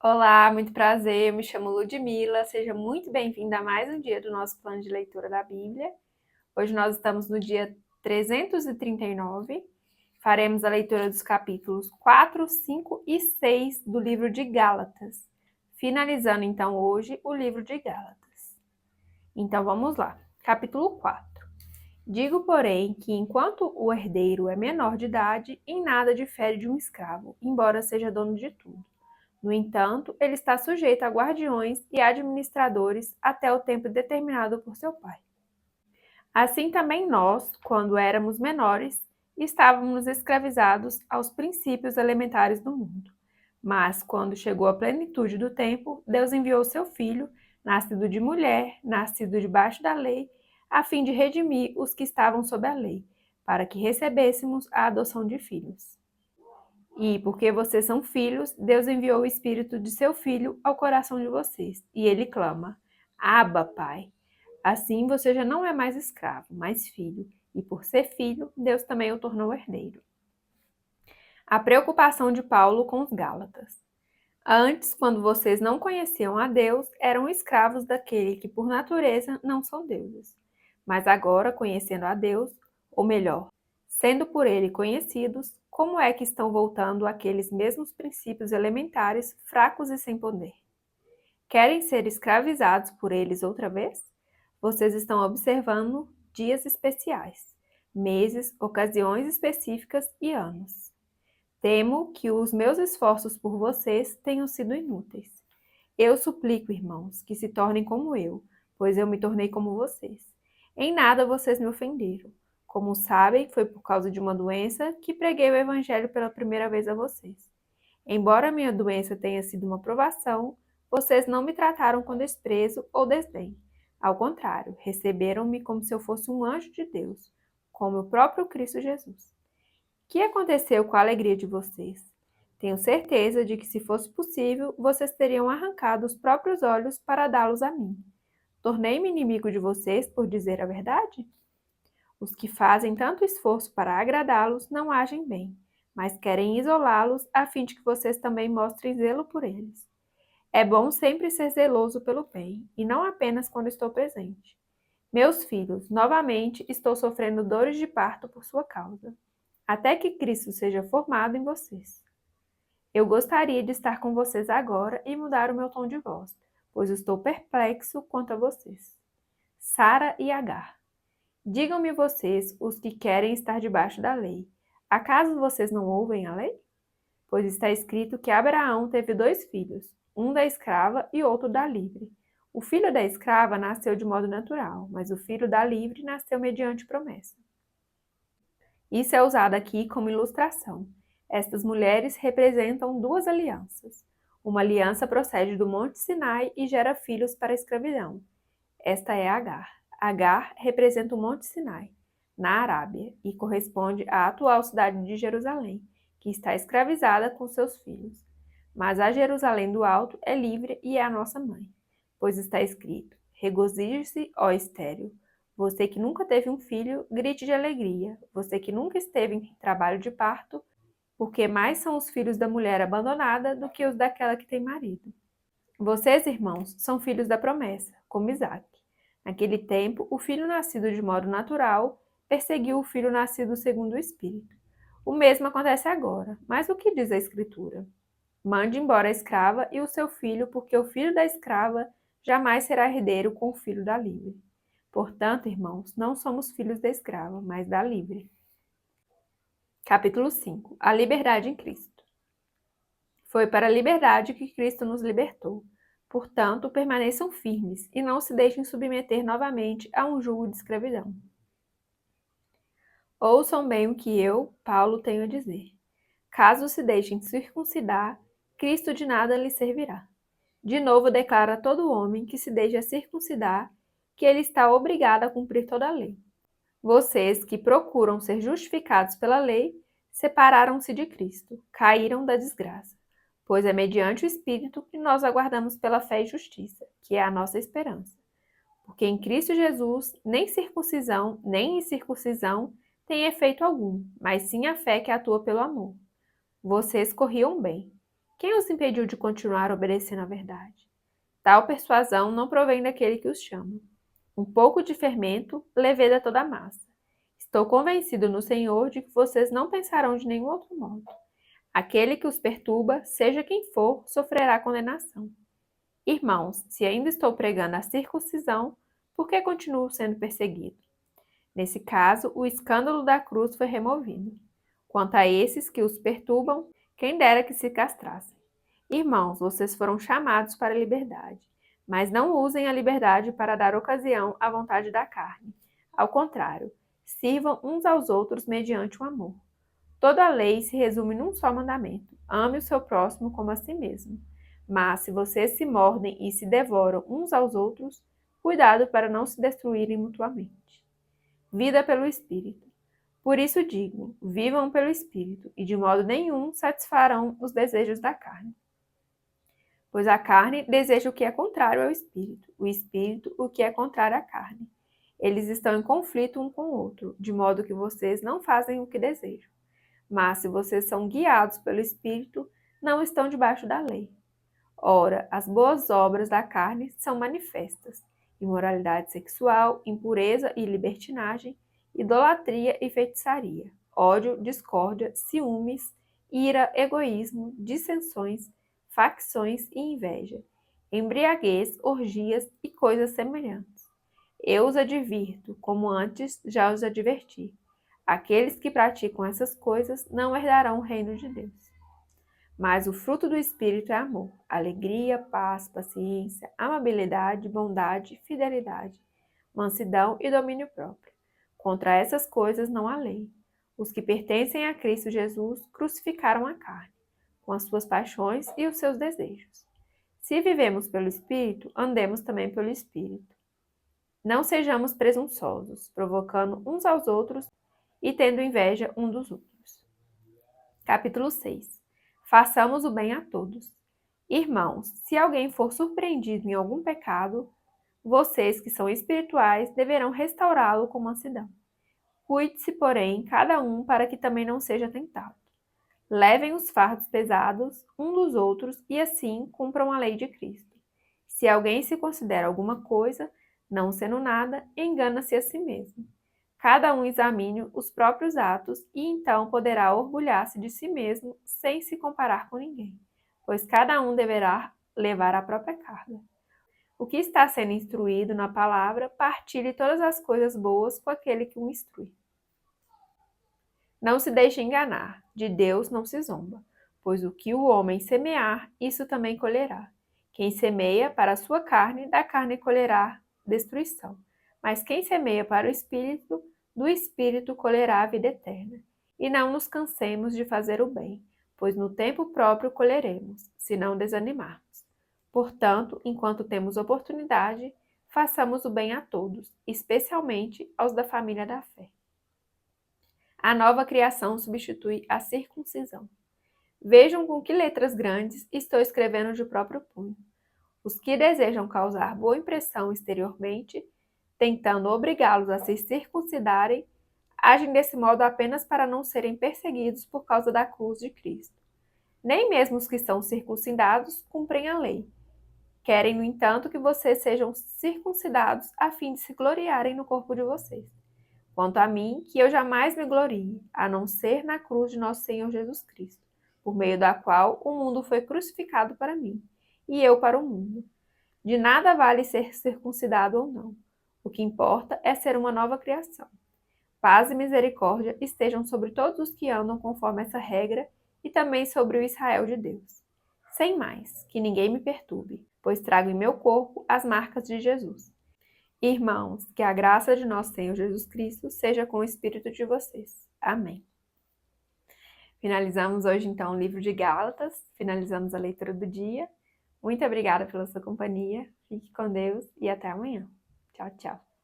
Olá, muito prazer. Eu me chamo Ludmila. Seja muito bem-vinda a mais um dia do nosso plano de leitura da Bíblia. Hoje nós estamos no dia 339. Faremos a leitura dos capítulos 4, 5 e 6 do livro de Gálatas, finalizando então hoje o livro de Gálatas. Então vamos lá. Capítulo 4. Digo, porém, que enquanto o herdeiro é menor de idade, em nada difere de um escravo, embora seja dono de tudo. No entanto, ele está sujeito a guardiões e administradores até o tempo determinado por seu pai. Assim também nós, quando éramos menores, estávamos escravizados aos princípios elementares do mundo. Mas, quando chegou a plenitude do tempo, Deus enviou seu Filho, nascido de mulher, nascido debaixo da lei, a fim de redimir os que estavam sob a lei, para que recebêssemos a adoção de filhos. E porque vocês são filhos, Deus enviou o Espírito de seu Filho ao coração de vocês. E ele clama: Abba, Pai. Assim você já não é mais escravo, mas filho. E por ser filho, Deus também o tornou herdeiro. A preocupação de Paulo com os Gálatas. Antes, quando vocês não conheciam a Deus, eram escravos daquele que por natureza não são deuses. Mas agora, conhecendo a Deus, ou melhor, sendo por ele conhecidos, como é que estão voltando àqueles mesmos princípios elementares, fracos e sem poder? Querem ser escravizados por eles outra vez? Vocês estão observando dias especiais, meses, ocasiões específicas e anos. Temo que os meus esforços por vocês tenham sido inúteis. Eu suplico, irmãos, que se tornem como eu, pois eu me tornei como vocês. Em nada vocês me ofenderam. Como sabem, foi por causa de uma doença que preguei o Evangelho pela primeira vez a vocês. Embora minha doença tenha sido uma provação, vocês não me trataram com desprezo ou desdém. Ao contrário, receberam-me como se eu fosse um anjo de Deus, como o próprio Cristo Jesus. O que aconteceu com a alegria de vocês? Tenho certeza de que, se fosse possível, vocês teriam arrancado os próprios olhos para dá-los a mim. Tornei-me inimigo de vocês por dizer a verdade? Os que fazem tanto esforço para agradá-los não agem bem, mas querem isolá-los a fim de que vocês também mostrem zelo por eles. É bom sempre ser zeloso pelo bem, e não apenas quando estou presente. Meus filhos, novamente estou sofrendo dores de parto por sua causa, até que Cristo seja formado em vocês. Eu gostaria de estar com vocês agora e mudar o meu tom de voz, pois estou perplexo quanto a vocês. Sara e Agar. Digam-me vocês, os que querem estar debaixo da lei. Acaso vocês não ouvem a lei? Pois está escrito que Abraão teve 2 filhos, um da escrava e outro da livre. O filho da escrava nasceu de modo natural, mas o filho da livre nasceu mediante promessa. Isso é usado aqui como ilustração. Estas mulheres representam 2 alianças. Uma aliança procede do Monte Sinai e gera filhos para a escravidão. Esta é Agar. Agar representa o Monte Sinai, na Arábia, e corresponde à atual cidade de Jerusalém, que está escravizada com seus filhos. Mas a Jerusalém do Alto é livre e é a nossa mãe, pois está escrito: regozije-se, ó estéril. Você que nunca teve um filho, grite de alegria. Você que nunca esteve em trabalho de parto, porque mais são os filhos da mulher abandonada do que os daquela que tem marido. Vocês, irmãos, são filhos da promessa, como Isaque. Naquele tempo, o filho nascido de modo natural perseguiu o filho nascido segundo o Espírito. O mesmo acontece agora, mas o que diz a Escritura? Mande embora a escrava e o seu filho, porque o filho da escrava jamais será herdeiro com o filho da livre. Portanto, irmãos, não somos filhos da escrava, mas da livre. Capítulo 5. A liberdade em Cristo. Foi para a liberdade que Cristo nos libertou. Portanto, permaneçam firmes e não se deixem submeter novamente a um jugo de escravidão. Ouçam bem o que eu, Paulo, tenho a dizer. Caso se deixem circuncidar, Cristo de nada lhes servirá. De novo declara a todo homem que se deixa circuncidar que ele está obrigado a cumprir toda a lei. Vocês que procuram ser justificados pela lei, separaram-se de Cristo, caíram da desgraça. Pois é mediante o Espírito que nós aguardamos pela fé e justiça, que é a nossa esperança. Porque em Cristo Jesus, nem circuncisão, nem incircuncisão tem efeito algum, mas sim a fé que atua pelo amor. Vocês corriam bem. Quem os impediu de continuar obedecendo à verdade? Tal persuasão não provém daquele que os chama. Um pouco de fermento leveda toda a massa. Estou convencido no Senhor de que vocês não pensarão de nenhum outro modo. Aquele que os perturba, seja quem for, sofrerá condenação. Irmãos, se ainda estou pregando a circuncisão, por que continuo sendo perseguido? Nesse caso, o escândalo da cruz foi removido. Quanto a esses que os perturbam, quem dera que se castrassem. Irmãos, vocês foram chamados para a liberdade, mas não usem a liberdade para dar ocasião à vontade da carne. Ao contrário, sirvam uns aos outros mediante o amor. Toda a lei se resume num só mandamento: ame o seu próximo como a si mesmo. Mas se vocês se mordem e se devoram uns aos outros, cuidado para não se destruírem mutuamente. Vida pelo Espírito. Por isso digo, vivam pelo Espírito, e de modo nenhum satisfarão os desejos da carne. Pois a carne deseja o que é contrário ao Espírito, o Espírito o que é contrário à carne. Eles estão em conflito um com o outro, de modo que vocês não fazem o que desejam. Mas se vocês são guiados pelo Espírito, não estão debaixo da lei. Ora, as boas obras da carne são manifestas: imoralidade sexual, impureza e libertinagem, idolatria e feitiçaria, ódio, discórdia, ciúmes, ira, egoísmo, dissensões, facções e inveja, embriaguez, orgias e coisas semelhantes. Eu os advirto, como antes já os adverti. Aqueles que praticam essas coisas não herdarão o reino de Deus. Mas o fruto do Espírito é amor, alegria, paz, paciência, amabilidade, bondade, fidelidade, mansidão e domínio próprio. Contra essas coisas não há lei. Os que pertencem a Cristo Jesus crucificaram a carne, com as suas paixões e os seus desejos. Se vivemos pelo Espírito, andemos também pelo Espírito. Não sejamos presunçosos, provocando uns aos outros e tendo inveja um dos outros. Capítulo 6. Façamos o bem a todos. Irmãos, se alguém for surpreendido em algum pecado, vocês que são espirituais deverão restaurá-lo com mansidão. Cuide-se, porém, cada um para que também não seja tentado. Levem os fardos pesados um dos outros e assim cumpram a lei de Cristo. Se alguém se considera alguma coisa, não sendo nada, engana-se a si mesmo. Cada um examine os próprios atos e então poderá orgulhar-se de si mesmo sem se comparar com ninguém, pois cada um deverá levar a própria carga. O que está sendo instruído na palavra, partilhe todas as coisas boas com aquele que o instrui. Não se deixe enganar, de Deus não se zomba, pois o que o homem semear, isso também colherá. Quem semeia para a sua carne, da carne colherá destruição. Mas quem semeia para o Espírito, do Espírito colherá a vida eterna. E não nos cansemos de fazer o bem, pois no tempo próprio colheremos, se não desanimarmos. Portanto, enquanto temos oportunidade, façamos o bem a todos, especialmente aos da família da fé. A nova criação substitui a circuncisão. Vejam com que letras grandes estou escrevendo de próprio punho. Os que desejam causar boa impressão exteriormente, tentando obrigá-los a se circuncidarem, agem desse modo apenas para não serem perseguidos por causa da cruz de Cristo. Nem mesmo os que são circuncidados cumprem a lei. Querem, no entanto, que vocês sejam circuncidados a fim de se gloriarem no corpo de vocês. Quanto a mim, que eu jamais me glorie, a não ser na cruz de nosso Senhor Jesus Cristo, por meio da qual o mundo foi crucificado para mim, e eu para o mundo. De nada vale ser circuncidado ou não. O que importa é ser uma nova criação. Paz e misericórdia estejam sobre todos os que andam conforme essa regra e também sobre o Israel de Deus. Sem mais, que ninguém me perturbe, pois trago em meu corpo as marcas de Jesus. Irmãos, que a graça de nosso Senhor Jesus Cristo seja com o espírito de vocês. Amém. Finalizamos hoje, então, o livro de Gálatas, finalizamos a leitura do dia. Muito obrigada pela sua companhia, fique com Deus e até amanhã. Tchau, tchau.